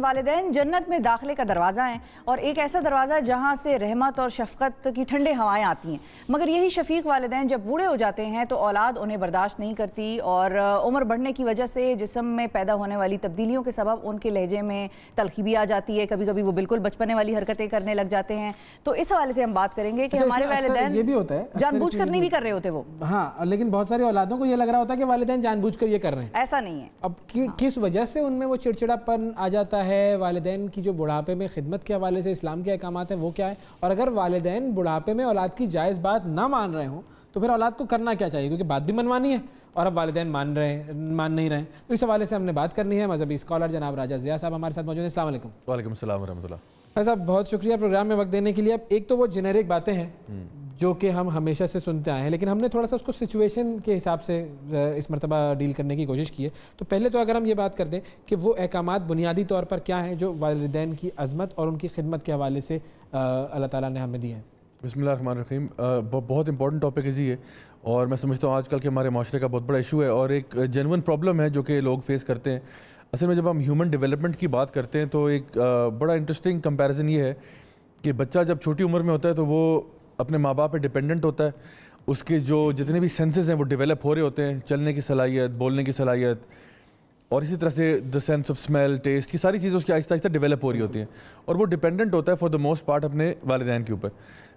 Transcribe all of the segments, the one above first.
والدین جنت میں داخلے کا دروازہ ہیں اور ایک ایسا دروازہ جہاں سے رحمت اور شفقت کی ٹھنڈے ہوائیں آتی ہیں، مگر یہی شفیق والدین جب بوڑھے ہو جاتے ہیں تو اولاد انہیں برداشت نہیں کرتی اور عمر بڑھنے کی وجہ سے جسم میں پیدا ہونے والی تبدیلیوں کے سبب ان کے لہجے میں تلخی بھی آ جاتی ہے، کبھی کبھی وہ بالکل بچپنے والی حرکتیں کرنے لگ جاتے ہیں۔ تو اس حوالے سے ہم بات کریں گے کہ ہمارے والدین یہ بھی ہوتا ہے جان بوجھ کر نہیں بھی کر رہے ہوتے وہ، ہاں، لیکن بہت ساری اولادوں کو یہ لگ رہا ہوتا ہے کہ والدین جان بوجھ کر یہ کر رہے ہیں، ایسا نہیں ہے۔ اب کس وجہ سے ان میں وہ چڑچڑاپن آ جاتا ہے؟ والدین کی جو بڑھاپے میں خدمت کے حوالے سے اسلام کے احکامات ہیں وہ کیا ہے؟ اور اگر والدین بڑھاپے میں اولاد کی جائز بات نہ مان رہے ہوں تو پھر اولاد کو کرنا کیا چاہیے؟ کیونکہ بات بھی منوانی ہے اور اب والدین مان نہیں رہے ہیں، تو اس حوالے سے ہم نے بات کرنی ہے۔ مذہبی اسکالر جناب راجہ ضیاء صاحب ہمارے ساتھ موجود ہیں۔ السلام علیکم۔ وعلیکم السلام ورحمۃ اللہ۔ بھائی صاحب بہت شکریہ پروگرام میں وقت دینے کے لیے۔ اب ایک تو وہ جنیرک باتیں ہیں جو کہ ہم ہمیشہ سے سنتے آئے ہیں، لیکن ہم نے تھوڑا سا اس کو سچویشن کے حساب سے اس مرتبہ ڈیل کرنے کی کوشش کی ہے۔ تو پہلے تو اگر ہم یہ بات کر دیں کہ وہ احکامات بنیادی طور پر کیا ہیں جو والدین کی عظمت اور ان کی خدمت کے حوالے سے اللہ تعالیٰ نے ہمیں دیے ہیں۔ بسم اللہ الرحمن الرحیم۔ بہت امپورٹنٹ ٹاپک ہے جی یہ، اور میں سمجھتا ہوں آج کل کے ہمارے معاشرے کا بہت بڑا ایشو ہے اور ایک جینون پرابلم ہے جو کہ لوگ فیس کرتے ہیں۔ اصل میں جب ہم ہیومن ڈیولپمنٹ کی بات کرتے ہیں تو ایک بڑا انٹرسٹنگ کمپیریزن یہ ہے کہ بچہ جب چھوٹی عمر میں ہوتا ہے تو وہ اپنے ماں باپ پہ ڈیپینڈنٹ ہوتا ہے، اس کے جو جتنے بھی سینسز ہیں وہ ڈیولپ ہو رہے ہوتے ہیں، چلنے کی صلاحیت، بولنے کی صلاحیت، اور اسی طرح سے the sense of smell, test, یہ ساری چیزیں اس کی آہستہ آہستہ ڈیولپ ہو رہی ہوتی ہیں اور وہ ڈیپینڈنٹ ہوتا ہے فار دا موسٹ پارٹ اپنے والدین کے اوپر۔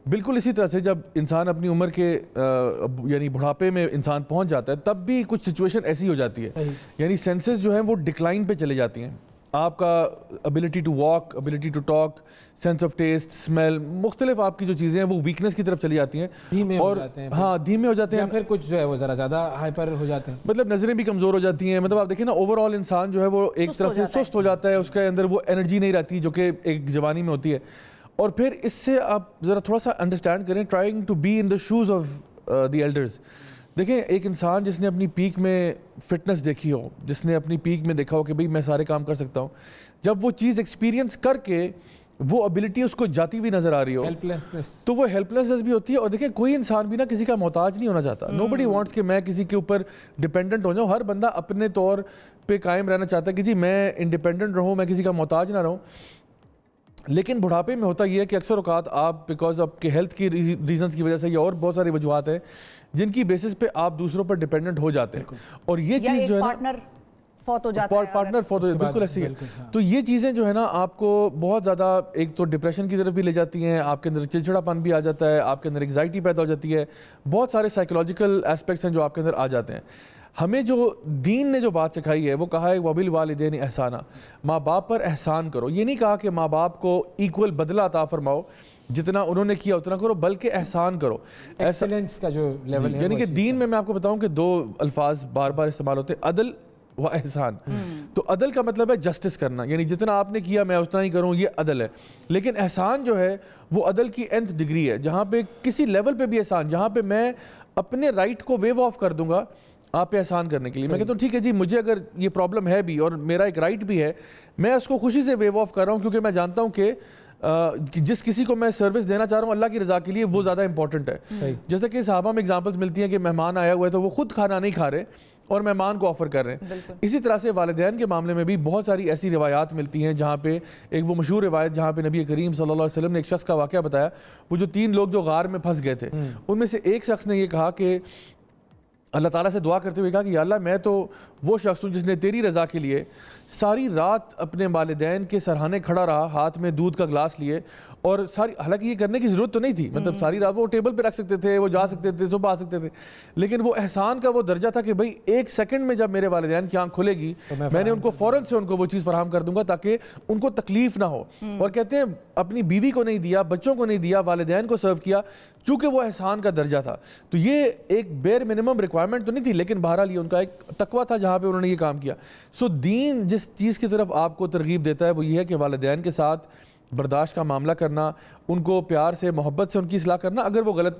بالکل اسی طرح سے جب انسان اپنی عمر کے یعنی بڑھاپے میں انسان پہنچ جاتا ہے تب بھی کچھ سچویشن ایسی ہو جاتی ہے، یعنی سینسز جو ہیں وہ ڈکلائن پہ چلے جاتی ہیں۔ آپ کا ability to walk, ability to talk, sense of taste, smell, مختلف آپ کی جو چیزیں ہیں وہ ویکنس کی طرف چلی جاتی ہیں، دھیمے ہو جاتے ہیں، ہاں دھیمے ہو جاتے ہیں، پھر کچھ جو ہے وہ ذرا زیادہ ہائپر ہو جاتے ہیں، مطلب نظریں بھی کمزور ہو جاتی ہیں۔ مطلب آپ دیکھیں نا اوور آل انسان جو ہے وہ ایک طرح سے سست ہو جاتا ہے، اس کے اندر وہ انرجی نہیں رہتی جو کہ ایک جوانی میں ہوتی ہے۔ اور پھر اس سے آپ ذرا تھوڑا سا انڈرسٹینڈ کریں، trying to be in the shoes of the elders. دیکھیں ایک انسان جس نے اپنی پیک میں فٹنس دیکھی ہو، جس نے اپنی پیک میں دیکھا ہو کہ بھئی میں سارے کام کر سکتا ہوں، جب وہ چیز ایکسپیرینس کر کے وہ ابیلٹی اس کو جاتی ہوئی نظر آ رہی ہو تو وہ ہیلپلیسنس بھی ہوتی ہے۔ اور دیکھیں کوئی انسان بھی نا کسی کا محتاج نہیں ہونا چاہتا، نوبڈی وانٹس کہ میں کسی کے اوپر ڈیپینڈنٹ ہو جاؤں۔ ہر بندہ اپنے طور پہ قائم رہنا چاہتا ہے کہ جی میں انڈیپینڈنٹ رہوں، میں کسی کا محتاج نہ رہوں۔ لیکن بڑھاپے میں ہوتا یہ ہے کہ اکثر اوقات آپ بیکاز آپ کے ہیلتھ کی ریزنس کی وجہ سے یا اور بہت ساری وجوہات ہیں جن کی بیسس پہ آپ دوسروں پر ڈیپینڈنٹ ہو جاتے ہیں، اور یہ چیز جو ہے نا پارٹنر فوت ہو جاتا ہے، بالکل ایسی ہے۔ تو یہ چیزیں جو ہے نا آپ کو بہت زیادہ ایک تو ڈپریشن کی طرف بھی لے جاتی ہیں، آپ کے اندر چڑچڑاپن بھی آ جاتا ہے، آپ کے اندر انگزائٹی پیدا ہو جاتی ہے، بہت سارے سائیکولوجیکل ایسپیکٹس ہیں جو آپ کے اندر آ جاتے ہیں۔ ہمیں جو دین نے جو بات سکھائی ہے وہ کہا ہے وَبِالْوَالِدَيْنِ احسانا، ماں باپ پر احسان کرو۔ یہ نہیں کہا کہ ماں باپ کو ایکول بدلہ عطا فرماؤ، جتنا انہوں نے کیا اتنا کرو، بلکہ احسان کرو، ایکسلنس کا جو لیول ہے۔ یعنی کہ دین میں آپ کو بتاؤں کہ دو الفاظ بار بار استعمال ہوتے ہیں، عدل و احسان۔ تو عدل کا مطلب ہے جسٹس کرنا، یعنی جتنا آپ نے کیا میں اتنا ہی کروں، یہ عدل ہے۔ لیکن احسان جو ہے وہ عدل کی nth ڈگری ہے، جہاں پہ کسی لیول پہ بھی احسان، جہاں پہ میں اپنے رائٹ کو ویو آف کر دوں گا آپ پہ احسان کرنے کے لیے۔ میں کہتا ہوں ٹھیک ہے جی مجھے اگر یہ پرابلم ہے بھی اور میرا ایک رائٹ بھی ہے، میں اس کو خوشی سے ویو آف کر رہا ہوں، کیونکہ میں جانتا ہوں کہ جس کسی کو میں سروس دینا چاہ رہا ہوں اللہ کی رضا کے لیے وہ زیادہ امپورٹنٹ ہے۔ جیسے کہ صحابہ میں ایگزامپلس ملتی ہیں کہ مہمان آیا ہوا ہے تو وہ خود کھانا نہیں کھا رہے اور مہمان کو آفر کر رہے ہیں۔ اسی طرح سے والدین کے معاملے میں بھی بہت ساری ایسی روایات ملتی ہیں جہاں پہ ایک وہ مشہور روایت جہاں پہ نبی کریم صلی اللہ علیہ وسلم نے ایک شخص کا واقعہ بتایا، وہ جو 3 لوگ جو غار میں پھنس گئے تھے، ان میں سے ایک شخص نے یہ کہا کہ اللہ تعالیٰ سے دعا کرتے ہوئے کہا کہ یا اللہ میں تو وہ شخص ہوں جس نے تیری رضا کے لیے ساری رات اپنے والدین کے سرہانے کھڑا رہا، ہاتھ میں دودھ کا گلاس لیے، اور ساری حالانکہ یہ کرنے کی ضرورت تو نہیں تھی، مطلب ساری رات وہ ٹیبل پہ رکھ سکتے تھے، وہ جا سکتے تھے، صبح آ سکتے تھے، لیکن وہ احسان کا وہ درجہ تھا کہ بھئی 1 سیکنڈ میں جب میرے والدین کی آنکھ کھلے گی میں نے ان کو فوراً سے ان کو وہ چیز فراہم کر دوں گا تاکہ ان کو تکلیف نہ ہو۔ اور کہتے ہیں اپنی بیوی کو نہیں دیا، بچوں کو نہیں دیا، والدین کو سرو کیا، چونکہ وہ احسان کا درجہ تھا۔ تو یہ ایک بیر منیمم ریکوائرمنٹ تو نہیں تھی، لیکن بہرحال یہ ان کا ایک تقویٰ تھا جہاں پہ انہوں نے یہ کام کیا۔ سو دین جس چیز کی طرف آپ کو ترغیب دیتا ہے وہ یہ ہے کہ والدین کے ساتھ برداشت کا معاملہ کرنا، ان کو پیار سے محبت سے ان کی اصلاح کرنا، اگر وہ غلط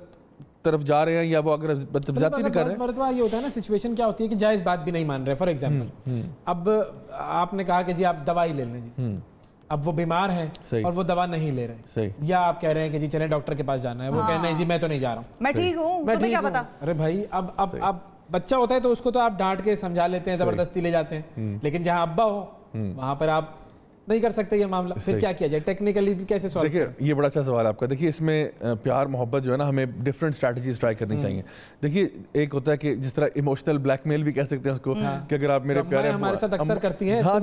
طرف جا رہے ہیں یا وہ اگر بدتمیزی بھی کر رہے ہیں۔ مرتبہ یہ ہوتا ہے نا سچویشن کیا ہوتی ہے کہ جائز بات بھی نہیں مان رہے، فار ایگزامپل اب آپ نے کہا کہ جی آپ دوائی لے لیں جی، اب وہ بیمار ہیں اور وہ دوا نہیں لے رہے، یا آپ کہہ رہے ہیں کہ جی چلیں ڈاکٹر کے پاس جانا ہے، وہ کہہ رہے ہیں جی میں تو نہیں جا رہا ہوں، میں ٹھیک ہوں، تمہیں کیا پتا۔ ارے بھائی اب بچہ ہوتا ہے تو اس کو تو آپ ڈانٹ کے سمجھا لیتے ہیں، زبردستی لے جاتے ہیں، لیکن جہاں ابا ہو وہاں پر آپ نہیں کر سکتے یہ معاملہ, پھر کیا کیا جائے ٹیکنیکلی کیسے سالو؟ دیکھیے یہ بڑا اچھا سوال ہے آپ کا. دیکھیے اس میں پیار محبت جو ہے نا ہمیں ڈفرینٹ اسٹریٹجیز ٹرائی کرنی چاہیے. دیکھیے ایک ہوتا ہے کہ جس طرح ایموشنل بلیک میل بھی کہہ سکتے ہیں اس کو, کہ اگر آپ میرے پیارے ہمارے ساتھ اکثر کرتی ہیں. ہاں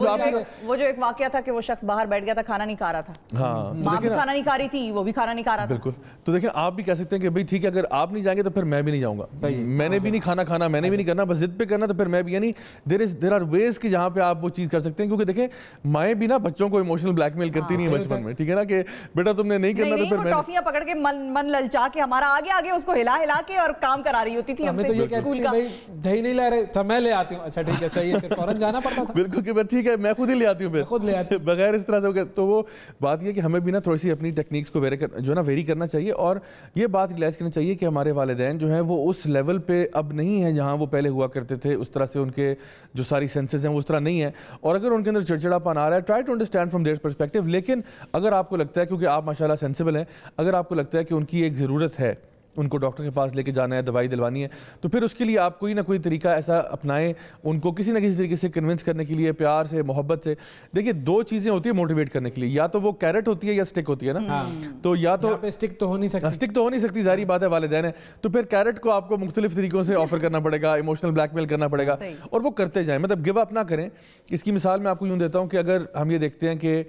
وہ جو ایک واقعہ تھا کہ وہ شخص باہر بیٹھ گیا تھا, کھانا نہیں کھا رہا تھا, ہاں ماں بھی کھانا نہیں کھا رہی تھی, وہ بھی کھانا نہیں کھا رہا تھا. بالکل. تو دیکھیں آپ بھی کہہ سکتے ہیں کہ بھائی ٹھیک ہے اگر آپ نہیں جائیں گے تو پھر میں بھی نہیں جاؤں گا, میں نے بھی نہیں کھانا, میں نے بھی نہیں کرنا, بس ضد پہ کرنا تو پھر میں بھی. یعنی دیر آر ویز کہ جہاں پہ آپ وہ چیز کر سکتے ہیں, کیونکہ دیکھیں مائیں بھی نا بچوں کو ایموشنل بلیک میل کرتی نہیں بچپن میں, ٹھیک ہے نا, کہ بیٹا تم نے نہیں کرنا تو پھر میں ٹافیاں پکڑ کے من للچا کے ہمارا آگے اس کو ہلا کے اور کام کرا رہی ہوتی تھی. ہمیں تو یہ کہتی ہے بھائی دہی نہیں لا رہے, اچھا میں لے آتی ہوں, اچھا ٹھیک ہے صحیح ہے, پھر فوراً جانا پڑتا تھا. بالکل کہ ٹھیک ہے میں خود ہی لے آتی ہوں, پھر خود لے آتی بغیر اس طرح سے. تو وہ بات یہ کہ ہمیں بھی نا تھوڑی سی اپنی ٹیکنیکس کو جو ہے نا ویری کرنا چاہیے, اور یہ بات ریلائز کرنی چاہیے کہ ہمارے والدین جو ہیں وہ اس لیول پہ اب نہیں ہیں جہاں وہ پہلے ہوا کرتے تھے. اس طرح سے ان کے جو ساری سینسز ہیں وہ اس طرح نہیں ہے, اور اگر ان کے اندر چڑچڑا پن آ رہا ہے, try to understand from their perspective. لیکن اگر آپ کو لگتا ہے, کیونکہ آپ ماشاءاللہ سینسیبل ہیں, اگر آپ کو لگتا ہے کہ ان کی ایک ضرورت ہے, ان کو ڈاکٹر کے پاس لے کے جانا ہے, دوائی دلوانی ہے, تو پھر اس کے لیے آپ کوئی نہ کوئی طریقہ ایسا اپنائیں, ان کو کسی نہ کسی طریقے سے کنونس کرنے کے لیے, پیار سے, محبت سے. دیکھیے دو چیزیں ہوتی ہیں موٹیویٹ کرنے کے لیے, یا تو وہ کیرٹ ہوتی ہے یا سٹک ہوتی ہے نا. تو یا تو سٹک تو ہو نہیں سکتی, ظاہری بات ہے والدین ہے, تو پھر کیرٹ کو آپ کو مختلف طریقوں سے آفر کرنا پڑے گا, ایموشنل بلیک میل کرنا پڑے گا, اور وہ کرتے جائیں, مطلب گیو اپ نہ کریں. اس کی مثال میں آپ کو یوں دیتا ہوں کہ اگر ہم یہ دیکھتے ہیں کہ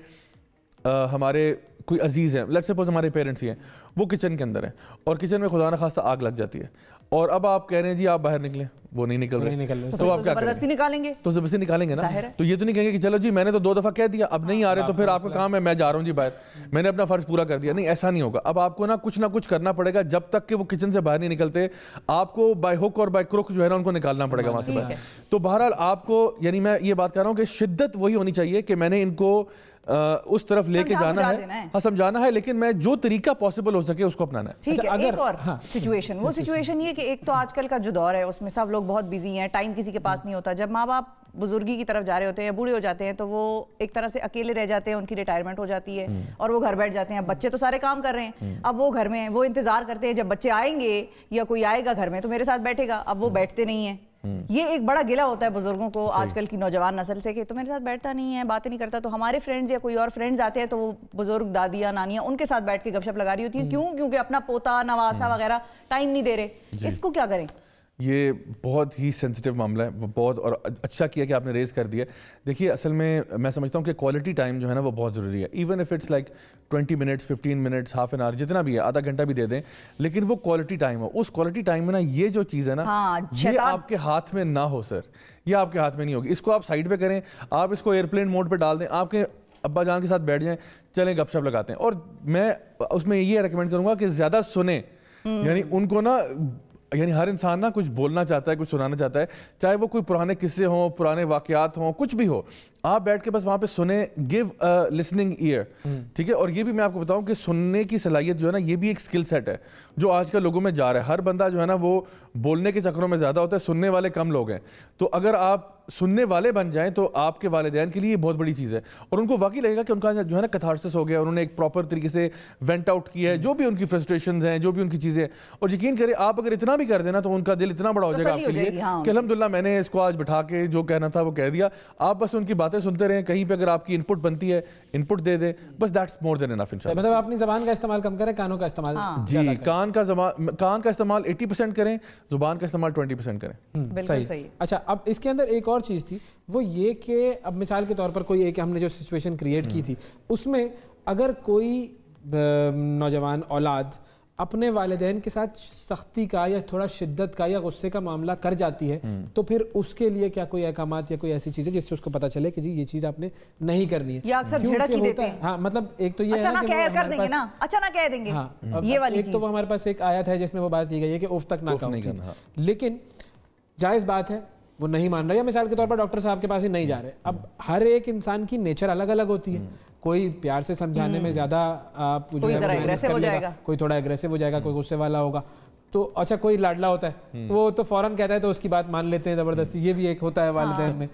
ہمارے کوئی عزیز ہیں, لیٹس سپوز ہمارے پیرنٹس ہی ہیں, وہ کچن کے اندر ہیں, اور کچن میں خدا نہ خواستہ آگ لگ جاتی ہے, اور اب آپ کہہ رہے ہیں جی آپ باہر نکلیں, وہ نہیں نکل رہے, تو آپ کیا زبردستی نکالیں گے, تو زبردستی نکالیں گے نا. تو یہ تو نہیں کہیں گے کہ چلو جی میں نے تو 2 دفعہ کہہ دیا, اب نہیں آ رہے تو پھر آپ کا کام ہے میں جا رہا ہوں جی باہر, میں نے اپنا فرض پورا کر دیا. نہیں, ایسا نہیں ہوگا. اب آپ کو نا کچھ کرنا پڑے گا, جب تک کہ وہ کچن سے باہر نہیں نکلتے, آپ کو بائی ہک اور بائی کروک جو ہے نا ان کو نکالنا پڑے گا وہاں سے باہر. تو بہرحال آپ کو, یعنی میں یہ بات کر رہا ہوں کہ شدت وہی ہونی چاہیے کہ میں نے ان کو اس طرف لے کے جانا ہے, ہاں سمجھانا ہے, لیکن میں جو طریقہ پاسبل ہو سکے اس کو اپنانا ہے. ٹھیک ہے. ایک اور سچویشن, وہ سچویشن یہ کہ ایک تو آج کل کا جو دور ہے اس میں سب لوگ بہت بیزی ہیں, ٹائم کسی کے پاس نہیں ہوتا. جب ماں باپ بزرگی کی طرف جا رہے ہوتے ہیں یا بوڑھے ہو جاتے ہیں تو وہ ایک طرح سے اکیلے رہ جاتے ہیں, ان کی ریٹائرمنٹ ہو جاتی ہے اور وہ گھر بیٹھ جاتے ہیں. اب بچے تو سارے کام کر رہے ہیں, اب وہ گھر میں ہیں, وہ انتظار کرتے ہیں جب بچے آئیں گے یا کوئی آئے گا گھر میں تو میرے ساتھ بیٹھے گا. اب وہ بیٹھتے نہیں ہیں. یہ ایک بڑا گلہ ہوتا ہے بزرگوں کو آج کل کی نوجوان نسل سے کہ تو میرے ساتھ بیٹھتا نہیں ہے, باتیں نہیں کرتا. تو ہمارے فرینڈز یا کوئی اور فرینڈز آتے ہیں تو وہ بزرگ دادیاں نانیاں ان کے ساتھ بیٹھ کے گپ شپ لگا رہی ہوتی ہیں. کیوں؟ کیونکہ اپنا پوتا نواسا وغیرہ ٹائم نہیں دے رہے. اس کو کیا کریں؟ یہ بہت ہی سینسٹیو معاملہ ہے, بہت, اور اچھا کیا کہ آپ نے ریز کر دیا. دیکھیے اصل میں سمجھتا ہوں کہ کوالٹی ٹائم جو ہے نا وہ بہت ضروری ہے. Even if it's like 20 minutes 15 minutes half an hour جتنا بھی ہے, آدھا گھنٹہ بھی دے دیں, لیکن وہ کوالٹی ٹائم ہو. اس کوالٹی ٹائم میں نا یہ جو چیز ہے نا یہ آپ کے ہاتھ میں نہ ہو سر, یہ آپ کے ہاتھ میں نہیں ہوگی. اس کو آپ سائڈ پہ کریں, آپ اس کو ایئرپلین موڈ پہ ڈال دیں, آپ کے ابا جان کے ساتھ بیٹھ جائیں, چلیں گپ شپ لگاتے ہیں. اور میں اس میں یہ ریکمینڈ کروں گا کہ زیادہ سنیں, یعنی ان کو نا, یعنی ہر انسان نا کچھ بولنا چاہتا ہے, کچھ سنانا چاہتا ہے, چاہے وہ کوئی پرانے قصے ہوں, پرانے واقعات ہوں, کچھ بھی ہو, آپ بیٹھ کے بس وہاں پہ سنیں. گیو لسننگ ایئر, ٹھیک ہے. اور یہ بھی میں آپ کو بتاؤں کہ سننے کی صلاحیت جو ہے نا یہ بھی ایک اسکل سیٹ ہے جو آج کل لوگوں میں جا رہا ہے. ہر بندہ جو ہے نا وہ بولنے کے چکروں میں زیادہ ہوتا ہے, سننے والے کم لوگ ہیں. تو اگر آپ سننے والے بن جائیں تو آپ کے والدین کے لیے یہ بہت بڑی چیز ہے, اور ان کو واقعی لگے گا کہ ان کا جو ہے نا کتھارسس ہو گیا, انہوں نے ایک پراپر طریقے سے وینٹ آؤٹ کیا ہے جو بھی ان کی فرسٹریشنز ہیں, جو بھی ان کی چیزیں. اور یقین کریں آپ اگر اتنا بھی کر دینا تو ان کا دل اتنا بڑا ہو جائے گا آپ کے لیے کہ الحمدللہ میں نے اس کو آج بٹھا کے جو کہنا تھا وہ کہہ دیا. آپ بس ان کی باتیں سنتے رہیں, کہیں پہ اگر آپ کی انپٹ بنتی ہے انپٹ دے دیں, بس دیٹس مور دین انف انشاءاللہ. مطلب اپنی زبان کا استعمال کم کریں, کانوں کا استعمال جی, کان کا استعمال 80% کریں, زبان کا استعمال 20% کریں. بالکل صحیح. اچھا, اب اس کے اندر ایک اور چیز تھی, وہ یہ کہ اب مثال کے طور پر کوئی ایک ہم نے جو سچویشن کریٹ کی تھی اس میں اگر کوئی نوجوان اولاد اپنے والدین کے ساتھ سختی کا یا تھوڑا شدت کا یا غصے کا معاملہ کر جاتی ہے تو پھر اس کے لیے کیا کوئی احکامات یا کوئی ایسی چیزیں جس سے اس کو پتہ چلے کہ جی یہ چیز آپ نے نہیں کرنی ہے, یا اکثر جھڑک ہی دیتے ہیں. ہاں, مطلب ایک تو یہ ہے کہ وہ کر دیں گے نا, اچانک کہہ دیں گے. یہ والی ایک تو وہ ہمارے پاس ایک آیت ہے جس میں وہ بات کی گئی ہے کہ اف تک نہ کہو, لیکن جائز بات ہے وہ نہیں مان رہا, یا مثال کے طور پر ڈاکٹر صاحب کے پاس ہی نہیں جا رہے. اب ہر ایک انسان کی نیچر الگ الگ ہوتی ہے, کوئی پیار سے سمجھانے میں زیادہ کوئی تھوڑا ایگریسو ہو جائے گا, کوئی غصے والا ہوگا. تو اچھا کوئی لاڈلا ہوتا ہے وہ تو فوراً کہتا ہے تو اس کی بات مان لیتے ہیں زبردستی, یہ بھی ایک ہوتا ہے والدین میں.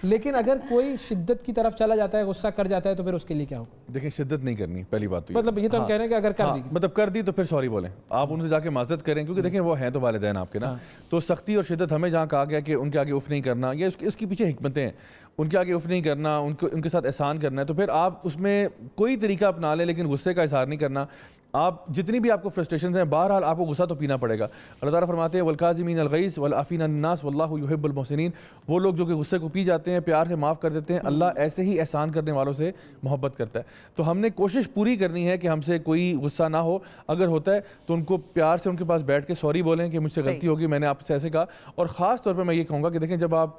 لیکن اگر کوئی شدت کی طرف چلا جاتا ہے, غصہ کر جاتا ہے, تو پھر اس کے لیے کیا ہوگا؟ دیکھیں شدت نہیں کرنی, پہلی بات تو مطلب یہ تو ہم کہہ رہے ہیں کہ اگر کر دی, مطلب کر دی تو پھر سوری بولیں, آپ ان سے جا کے معذرت کریں, کیونکہ دیکھیں وہ ہیں تو والدین آپ کے نا. تو سختی اور شدت ہمیں جہاں کہا گیا کہ ان کے آگے اف نہیں کرنا, یا اس کے پیچھے حکمتیں ہیں. ان کے آگے اف نہیں کرنا, ان کے ساتھ احسان کرنا ہے, تو پھر آپ اس میں کوئی طریقہ اپنا لیں لیکن غصے کا اظہار نہیں کرنا. آپ جتنی بھی آپ کو فرسٹریشنز ہیں, بہرحال آپ کو غصہ تو پینا پڑے گا. اللہ تعالیٰ فرماتے ہیں والکاظمین الغیظ والعافین عن الناس واللہ یحب المحسنین. وہ لوگ جو کہ غصے کو پی جاتے ہیں, پیار سے معاف کر دیتے ہیں, اللہ ایسے ہی احسان کرنے والوں سے محبت کرتا ہے. تو ہم نے کوشش پوری کرنی ہے کہ ہم سے کوئی غصہ نہ ہو, اگر ہوتا ہے تو ان کو پیار سے ان کے پاس بیٹھ کے سوری بولیں کہ مجھ سے غلطی ہوگی, میں نے آپ سے ایسے کہا. اور خاص طور پہ میں یہ کہوں گا کہ دیکھیں, جب آپ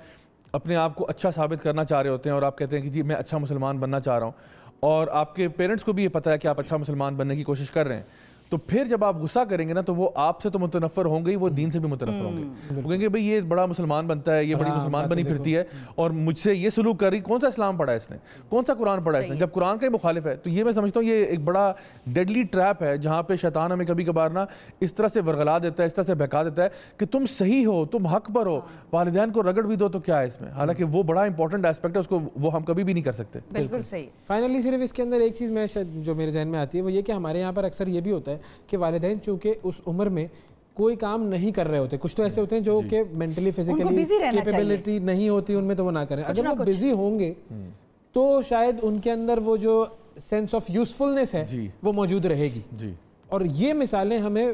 اپنے آپ کو اچھا ثابت کرنا چاہ رہے ہوتے ہیں اور آپ کہتے ہیں کہ جی میں اچھا مسلمان بننا چاہ رہا ہوں, اور آپ کے پیرنٹس کو بھی یہ پتہ ہے کہ آپ اچھا مسلمان بننے کی کوشش کر رہے ہیں, تو پھر جب آپ غصہ کریں گے نا تو وہ آپ سے تو متنفر ہوں گے, وہ دین سے بھی متنفر ہوں گے. وہ کہیں گے بھئی یہ بڑا مسلمان بنتا ہے, یہ بڑی مسلمان بنی پھرتی ہے, اور مجھ سے یہ سلوک کر رہی, کون سا اسلام پڑھا ہے اس نے, کون سا قرآن پڑھا ہے اس نے, جب قرآن کا ہی مخالف ہے. تو یہ میں سمجھتا ہوں یہ ایک بڑا ڈیڈلی ٹریپ ہے, جہاں پہ شیطان ہمیں کبھی کبھار نا اس طرح سے ورغلا دیتا ہے, اس طرح سے بہکا دیتا ہے کہ تم صحیح ہو, تم حق پر ہو, والدین کو رگڑ بھی دو تو کیا ہے اس میں, حالانکہ وہ بڑا امپورٹنٹ ایسپیکٹ ہے, اس کو وہ ہم کبھی بھی نہیں کر سکتے. بالکل صحیح. فائنلی صرف اس کے اندر ایک چیز میں جو میرے ذہن میں آتی ہے وہ یہ کہ ہمارے یہاں پر اکثر یہ بھی ہوتا ہے کہ والدین چونکہ اس عمر میں کوئی کام نہیں کر رہے ہوتے, کچھ تو ایسے ہوتے ہیں جو کہ مینٹلی فزیکلی کیپیبلٹی نہیں ہوتی ان میں, تو وہ نہ کریں. اگر وہ بزی ہوں گے تو شاید ان کے اندر وہ جو سینس آف یوزفلنس ہے وہ موجود رہے گی. اور یہ مثالیں ہمیں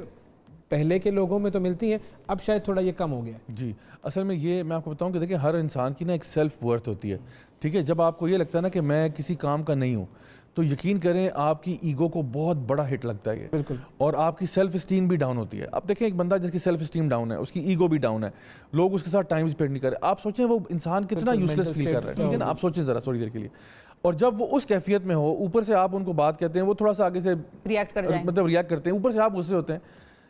پہلے کے لوگوں میں تو ملتی ہیں, اب شاید تھوڑا یہ کم ہو گیا. جی اصل میں یہ میں آپ کو بتاؤں کہ دیکھیں ہر انسان کی نا ایک سیلف ورتھ ہوتی ہے, ٹھیک ہے. جب آپ کو یہ لگتا ہے نا کہ میں کسی کام کا نہیں ہوں, تو یقین کریں آپ کی ایگو کو بہت بڑا ہٹ لگتا ہے یہ, بالکل, اور آپ کی سیلف اسٹیم بھی ڈاؤن ہوتی ہے. اب دیکھیں ایک بندہ جس کی سیلف اسٹیم ڈاؤن ہے, اس کی ایگو بھی ڈاؤن ہے, لوگ اس کے ساتھ ٹائم اسپینڈ نہیں کر رہے, آپ سوچیں وہ انسان کتنا یوز لیس فیل کر رہا ہے, ٹھیک ہے نا. آپ سوچیں ذرا تھوڑی دیر کے لیے, اور جب وہ اس کیفیت میں ہو, اوپر سے آپ ان کو بات کہتے ہیں, وہ تھوڑا سا آگے سے ریئیکٹ کرتے ہیں, اوپر سے آپ غصے ہوتے ہیں,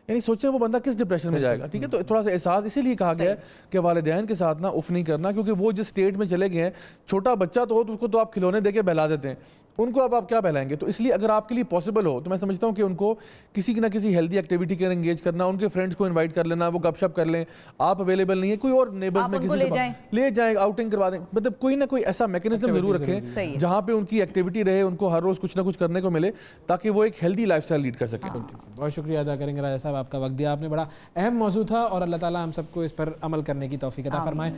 یعنی سوچیں وہ بندہ کس ڈپریشن میں جائے گا, ٹھیک ہے. تو تھوڑا سا احساس اسی لیے کہا گیا ہے کہ والدین کے ساتھ نا اف نہیں کرنا, کیونکہ وہ جس اسٹیٹ میں چلے گئے ہیں, چھوٹا بچہ تو ہو تو اس کو تو آپ کھلونے دے کے بہلا دیتے ہیں, ان کو اب آپ کیا بہلائیں گے. تو اس لیے اگر آپ کے لیے پاسبل ہو تو میں سمجھتا ہوں کہ ان کو کسی نہ کسی ہیلدی ایکٹیویٹی کے انگیج کرنا, ان کے فرینڈس کو انوائٹ کر لینا, وہ گپ شپ کر لیں, آپ اویلیبل نہیں ہے, کوئی اور نیبرز میں کسی لے جائیں, آؤٹنگ کروا دیں, مطلب کوئی نہ کوئی ایسا میکینزم ضرور رکھیں جہاں پہ ان کی ایکٹیویٹی رہے, ان کو ہر روز کچھ نہ کچھ کرنے کو ملے, تاکہ وہ ایک ہیلدی لائف اسٹائل لیڈ کر سکیں. بہت شکریہ ادا کریں گے راجہ صاحب, آپ کا وقت دیا, آپ نے بڑا اہم موضوع تھا, اور اللہ تعالیٰ ہم سب کو اس پر عمل کرنے کی توفیق عطا فرمائے.